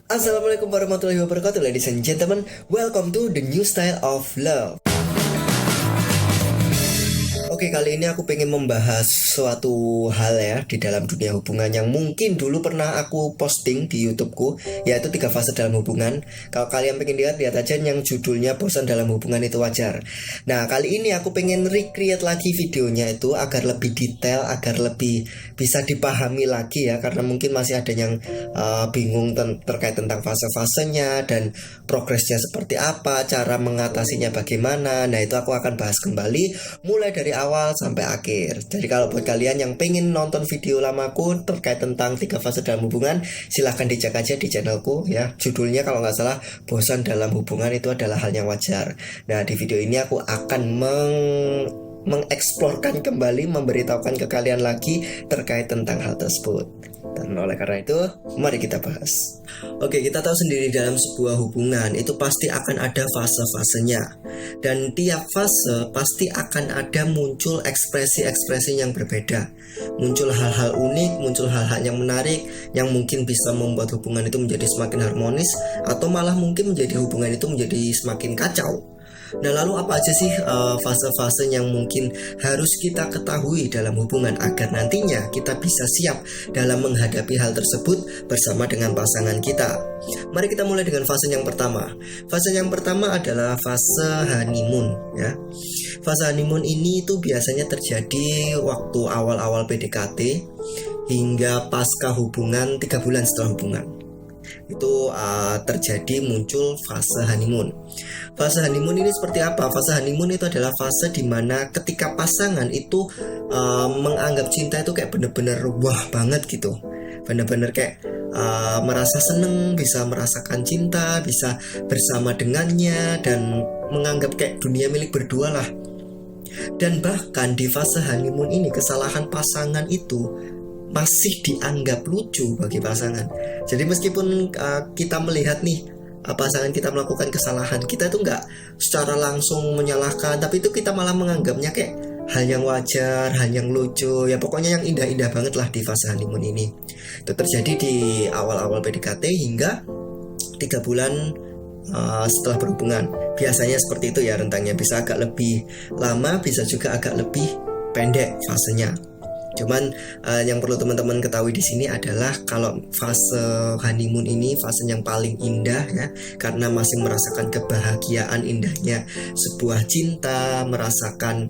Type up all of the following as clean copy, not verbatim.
Assalamualaikum warahmatullahi wabarakatuh, ladies and gentlemen. Welcome to the new style of love. Oke, kali ini aku pengen membahas suatu hal ya di dalam dunia hubungan yang mungkin dulu pernah aku posting di YouTubeku, yaitu 3 fase dalam hubungan. Kalau kalian pengen lihat aja yang judulnya bosan dalam hubungan itu wajar. Nah, kali ini aku pengen recreate lagi videonya itu agar lebih detail, agar lebih bisa dipahami lagi ya, karena mungkin masih ada yang bingung terkait tentang fase-fasenya dan progresnya seperti apa, cara mengatasinya bagaimana. Nah, itu aku akan bahas kembali mulai dari awal sampai akhir. Jadi kalau buat kalian yang pengen nonton video lamaku terkait tentang 3 fase dalam hubungan, silahkan dicek aja di channelku ya. Judulnya kalau nggak salah, bosan dalam hubungan itu adalah hal yang wajar. Nah, di video ini aku akan mengeksplorkan kembali, memberitahukan ke kalian lagi terkait tentang hal tersebut. Dan oleh karena itu, mari kita bahas. Oke, kita tahu sendiri dalam sebuah hubungan itu pasti akan ada fase-fasenya. Dan tiap fase pasti akan ada muncul ekspresi-ekspresi yang berbeda. Muncul hal-hal unik, muncul hal-hal yang menarik, yang mungkin bisa membuat hubungan itu menjadi semakin harmonis, atau malah mungkin menjadi hubungan itu menjadi semakin kacau. Nah, lalu apa aja sih fase-fase yang mungkin harus kita ketahui dalam hubungan agar nantinya kita bisa siap dalam menghadapi hal tersebut bersama dengan pasangan kita? Mari kita mulai dengan fase yang pertama. Fase yang pertama adalah fase honeymoon ya. Fase honeymoon ini itu biasanya terjadi waktu awal-awal PDKT hingga pasca hubungan 3 bulan setelah hubungan. Itu terjadi muncul fase honeymoon. Fase honeymoon ini seperti apa? Fase honeymoon itu adalah fase dimana ketika pasangan itu menganggap cinta itu kayak bener-bener wah banget gitu. Bener-bener kayak merasa seneng, bisa merasakan cinta, bisa bersama dengannya, dan menganggap kayak dunia milik berdua lah. Dan bahkan di fase honeymoon ini kesalahan pasangan itu masih dianggap lucu bagi pasangan. Jadi meskipun kita melihat nih pasangan kita melakukan kesalahan, kita itu nggak secara langsung menyalahkan, tapi itu kita malah menganggapnya kayak hal yang wajar, hal yang lucu, ya pokoknya yang indah-indah banget lah di fase honeymoon ini. Itu terjadi di awal-awal PDKT hingga 3 bulan setelah berhubungan. Biasanya seperti itu ya rentangnya, bisa agak lebih lama, bisa juga agak lebih pendek fasenya. Cuman yang perlu teman-teman ketahui di sini adalah kalau fase honeymoon ini fase yang paling indah ya, karena masih merasakan kebahagiaan indahnya sebuah cinta, merasakan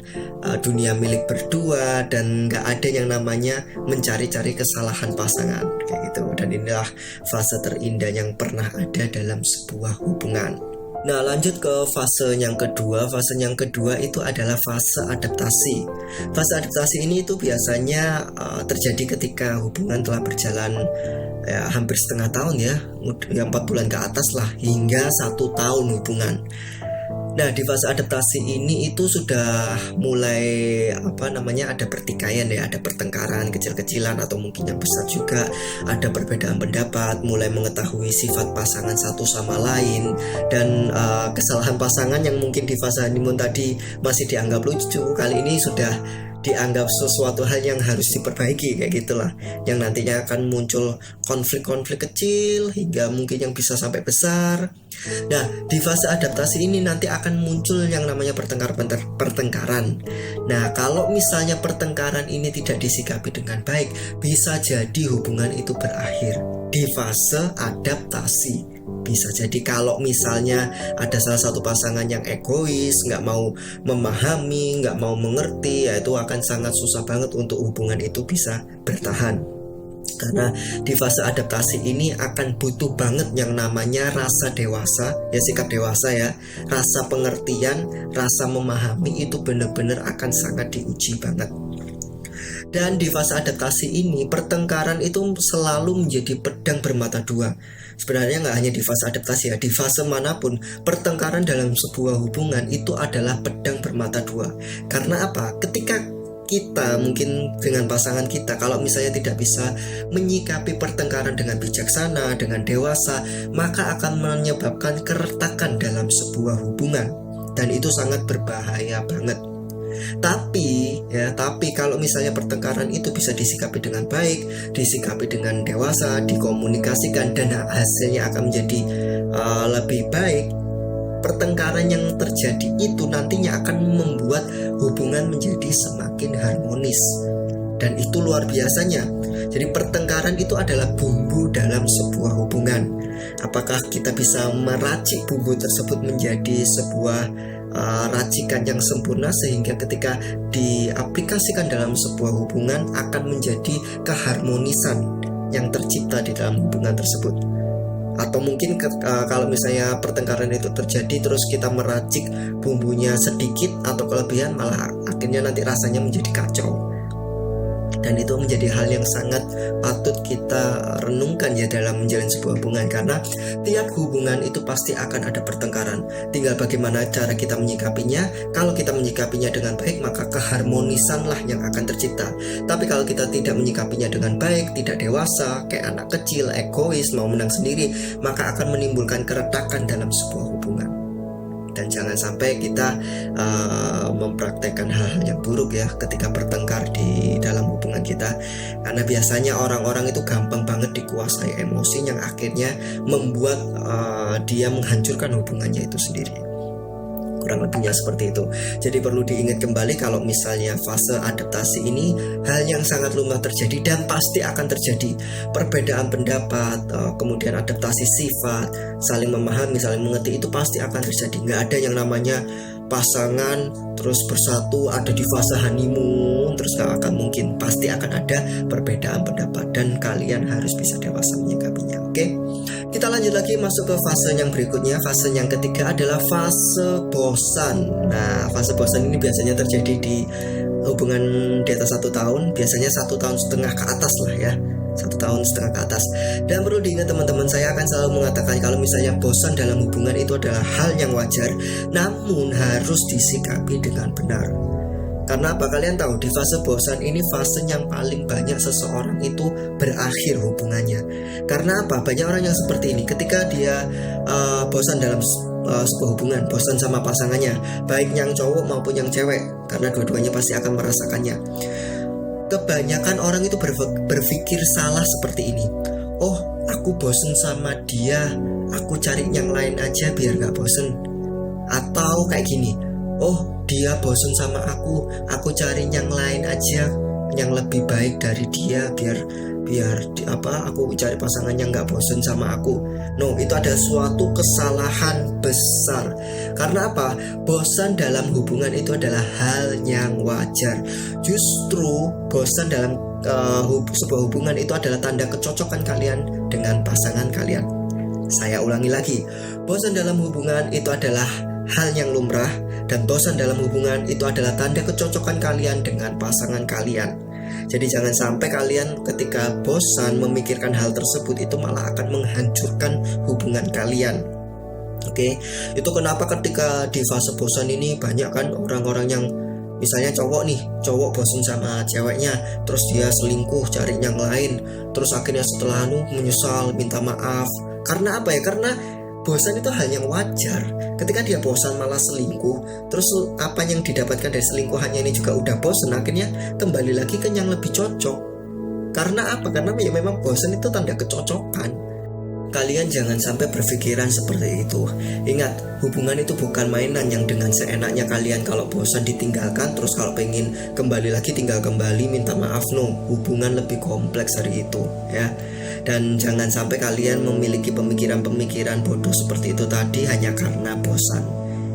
dunia milik berdua, dan nggak ada yang namanya mencari-cari kesalahan pasangan kayak gitu. Dan inilah fase terindah yang pernah ada dalam sebuah hubungan. Nah, lanjut ke fase yang kedua. Fase yang kedua itu adalah fase adaptasi. Fase adaptasi ini itu biasanya terjadi ketika hubungan telah berjalan ya, hampir setengah tahun ya 4 bulan ke atas lah, hingga 1 tahun hubungan. Nah, di fase adaptasi ini itu sudah mulai ada pertikaian ya, ada pertengkaran kecil-kecilan atau mungkin yang besar juga, ada perbedaan pendapat, mulai mengetahui sifat pasangan satu sama lain, dan kesalahan pasangan yang mungkin di fase honeymoon tadi masih dianggap lucu, kali ini sudah dianggap sesuatu hal yang harus diperbaiki kayak gitulah, yang nantinya akan muncul konflik-konflik kecil hingga mungkin yang bisa sampai besar. Nah, di fase adaptasi ini nanti akan muncul yang namanya pertengkaran. Nah, kalau misalnya pertengkaran ini tidak disikapi dengan baik, bisa jadi hubungan itu berakhir di fase adaptasi. Bisa jadi kalau misalnya ada salah satu pasangan yang egois, nggak mau memahami, nggak mau mengerti, ya itu akan sangat susah banget untuk hubungan itu bisa bertahan. Karena di fase adaptasi ini akan butuh banget yang namanya rasa dewasa, ya sikap dewasa ya, rasa pengertian, rasa memahami itu benar-benar akan sangat diuji banget. Dan di fase adaptasi ini pertengkaran itu selalu menjadi pedang bermata dua. Sebenarnya nggak hanya di fase adaptasi ya, di fase manapun pertengkaran dalam sebuah hubungan itu adalah pedang bermata dua. Karena apa? Ketika kita mungkin dengan pasangan kita, kalau misalnya tidak bisa menyikapi pertengkaran dengan bijaksana, dengan dewasa, maka akan menyebabkan keretakan dalam sebuah hubungan. Dan itu sangat berbahaya banget. Tapi kalau misalnya pertengkaran itu bisa disikapi dengan baik, disikapi dengan dewasa, dikomunikasikan, dan hasilnya akan menjadi lebih baik, pertengkaran yang terjadi itu nantinya akan membuat hubungan menjadi semakin harmonis. Dan itu luar biasanya. Jadi pertengkaran itu adalah bumbu dalam sebuah hubungan. Apakah kita bisa meracik bumbu tersebut menjadi sebuah racikan yang sempurna sehingga ketika diaplikasikan dalam sebuah hubungan akan menjadi keharmonisan yang tercipta di dalam hubungan tersebut? Atau mungkin kalau misalnya pertengkaran itu terjadi terus kita meracik bumbunya sedikit atau kelebihan, malah akhirnya nanti rasanya menjadi kacau. Dan itu menjadi hal yang sangat patut kita renungkan ya dalam menjalin sebuah hubungan, karena tiap hubungan itu pasti akan ada pertengkaran. Tinggal bagaimana cara kita menyikapinya. Kalau kita menyikapinya dengan baik, maka keharmonisanlah yang akan tercipta. Tapi kalau kita tidak menyikapinya dengan baik, tidak dewasa, kayak anak kecil, egois, mau menang sendiri, maka akan menimbulkan keretakan dalam sebuah hubungan. Dan jangan sampai kita mempraktekkan hal-hal yang buruk ya ketika bertengkar di dalam hubungan kita, karena biasanya orang-orang itu gampang banget dikuasai emosi yang akhirnya membuat dia menghancurkan hubungannya itu sendiri. Kurang lebihnya seperti itu. Jadi perlu diingat kembali kalau misalnya fase adaptasi ini hal yang sangat lumrah terjadi dan pasti akan terjadi. Perbedaan pendapat, kemudian adaptasi sifat, saling memahami, saling mengerti, itu pasti akan terjadi. Nggak ada yang namanya pasangan terus bersatu ada di fase honeymoon terus gak akan mungkin. Pasti akan ada perbedaan pendapat dan kalian harus bisa dewasa menyikapinya. Oke? Kita lanjut lagi masuk ke fase yang berikutnya. Fase yang ketiga adalah fase bosan. Nah, fase bosan ini biasanya terjadi di hubungan di atas 1 tahun. Biasanya 1,5 tahun ke atas lah ya, 1,5 tahun ke atas. Dan perlu diingat teman-teman, saya akan selalu mengatakan kalau misalnya bosan dalam hubungan itu adalah hal yang wajar, namun harus disikapi dengan benar. Karena apa? Kalian tahu di fase bosan ini fase yang paling banyak seseorang itu berakhir hubungannya. Karena apa? Banyak orang yang seperti ini, ketika dia bosan dalam sebuah hubungan, bosan sama pasangannya, baik yang cowok maupun yang cewek, karena dua-duanya pasti akan merasakannya. Kebanyakan orang itu berpikir salah seperti ini. Oh, aku bosen sama dia, aku cari yang lain aja biar gak bosen. Atau kayak gini, oh dia bosen sama aku cari yang lain aja yang lebih baik dari dia biar aku cari pasangan yang gak bosen sama aku. No, itu ada suatu kesalahan besar. Karena apa? Bosan dalam hubungan itu adalah hal yang wajar. Justru bosan dalam sebuah hubungan itu adalah tanda kecocokan kalian dengan pasangan kalian. Saya ulangi lagi, bosan dalam hubungan itu adalah hal yang lumrah, dan bosan dalam hubungan itu adalah tanda kecocokan kalian dengan pasangan kalian. Jadi jangan sampai kalian ketika bosan memikirkan hal tersebut, itu malah akan menghancurkan hubungan kalian. Oke, itu kenapa ketika di fase bosan ini banyak kan orang-orang yang misalnya cowok bosan sama ceweknya, terus dia selingkuh cari yang lain, terus akhirnya setelah menyesal minta maaf. Karena apa ya? Karena bosan itu hal yang wajar. Ketika dia bosan malah selingkuh, terus apa yang didapatkan dari selingkuhannya ini juga udah bosan, akhirnya kembali lagi ke yang lebih cocok. Karena apa? Karena ya memang bosan itu tanda kecocokan. Kalian jangan sampai berpikiran seperti itu. Ingat, hubungan itu bukan mainan yang dengan seenaknya kalian kalau bosan ditinggalkan, terus kalau pengen kembali lagi tinggal kembali minta maaf. No, hubungan lebih kompleks dari itu ya. Dan jangan sampai kalian memiliki pemikiran-pemikiran bodoh seperti itu tadi hanya karena bosan.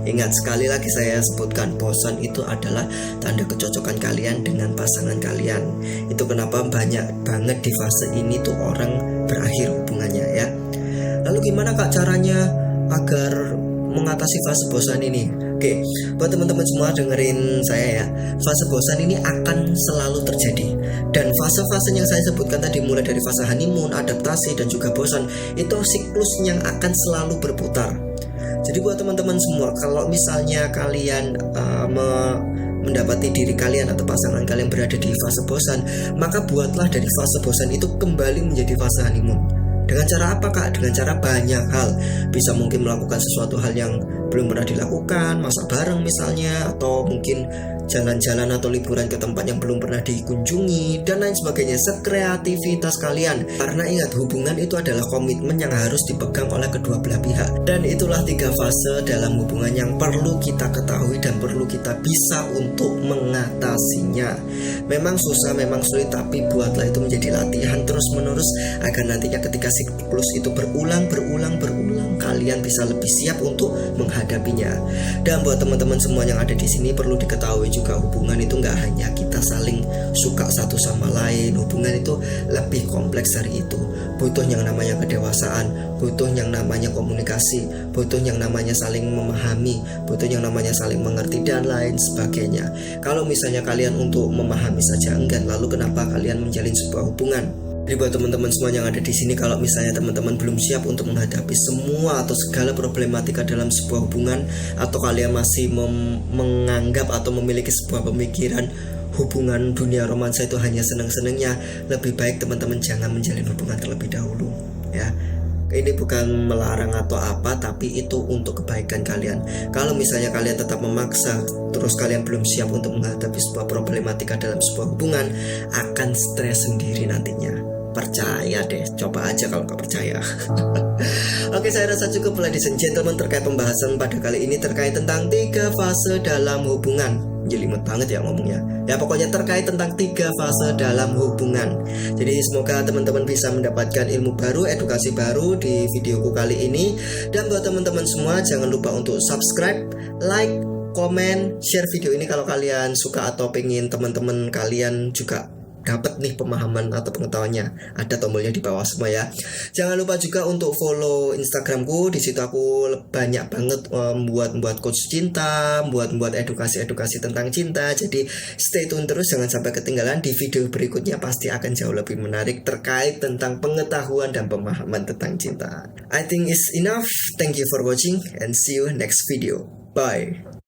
Ingat, sekali lagi saya sebutkan, bosan itu adalah tanda kecocokan kalian dengan pasangan kalian. Itu kenapa banyak banget di fase ini tuh orang berakhir hubungannya ya. Lalu gimana Kak caranya agar mengatasi fase bosan ini? Oke, buat teman-teman semua dengerin saya ya. Fase bosan ini akan selalu terjadi. Dan fase-fase yang saya sebutkan tadi, mulai dari fase honeymoon, adaptasi, dan juga bosan, itu siklus yang akan selalu berputar. Jadi buat teman-teman semua, kalau misalnya kalian mendapati diri kalian atau pasangan kalian berada di fase bosan, maka buatlah dari fase bosan itu kembali menjadi fase honeymoon. Dengan cara apa Kak? Dengan cara banyak hal. Bisa mungkin melakukan sesuatu hal yang belum pernah dilakukan, masak bareng misalnya, atau mungkin jalan-jalan atau liburan ke tempat yang belum pernah dikunjungi, dan lain sebagainya, sekreativitas kalian. Karena ingat, hubungan itu adalah komitmen yang harus dipegang oleh kedua belah pihak. Dan itulah 3 fase dalam hubungan yang perlu kita ketahui dan perlu kita bisa untuk mengatasinya. Memang susah, memang sulit, tapi buatlah itu menjadi latihan terus-menerus agar nantinya ketika siklus itu berulang, kalian bisa lebih siap untuk menghadapinya. Dan buat teman-teman semua yang ada di sini, perlu diketahui juga hubungan itu nggak hanya kita saling suka satu sama lain. Hubungan itu lebih kompleks dari itu. Butuh yang namanya kedewasaan, butuh yang namanya komunikasi, butuh yang namanya saling memahami, butuh yang namanya saling mengerti, dan lain sebagainya. Kalau misalnya kalian untuk memahami saja enggan, lalu kenapa kalian menjalin sebuah hubungan? Jadi buat teman-teman semua yang ada di sini, kalau misalnya teman-teman belum siap untuk menghadapi semua atau segala problematika dalam sebuah hubungan, atau kalian masih menganggap atau memiliki sebuah pemikiran hubungan dunia romansa itu hanya senang-senangnya, lebih baik teman-teman jangan menjalin hubungan terlebih dahulu ya. Ini bukan melarang atau apa, tapi itu untuk kebaikan kalian. Kalau misalnya kalian tetap memaksa, terus kalian belum siap untuk menghadapi sebuah problematika dalam sebuah hubungan, akan stres sendiri nantinya. Percaya deh, coba aja kalau nggak percaya. Oke, saya rasa cukup ladies and gentlemen terkait pembahasan pada kali ini terkait tentang 3 fase dalam hubungan. Jelimet banget ya ngomongnya. Ya pokoknya terkait tentang 3 fase dalam hubungan. Jadi semoga teman-teman bisa mendapatkan ilmu baru, edukasi baru di videoku kali ini. Dan buat teman-teman semua, jangan lupa untuk subscribe, like, komen, share video ini kalau kalian suka atau pengen teman-teman kalian juga dapat nih pemahaman atau pengetahuannya. Ada tombolnya di bawah semua ya. Jangan lupa juga untuk follow Instagramku. Di situ aku banyak banget membuat coach cinta, membuat edukasi tentang cinta. Jadi stay tune terus, jangan sampai ketinggalan. Di video berikutnya pasti akan jauh lebih menarik terkait tentang pengetahuan dan pemahaman tentang cinta. I think it's enough. Thank you for watching and see you next video. Bye.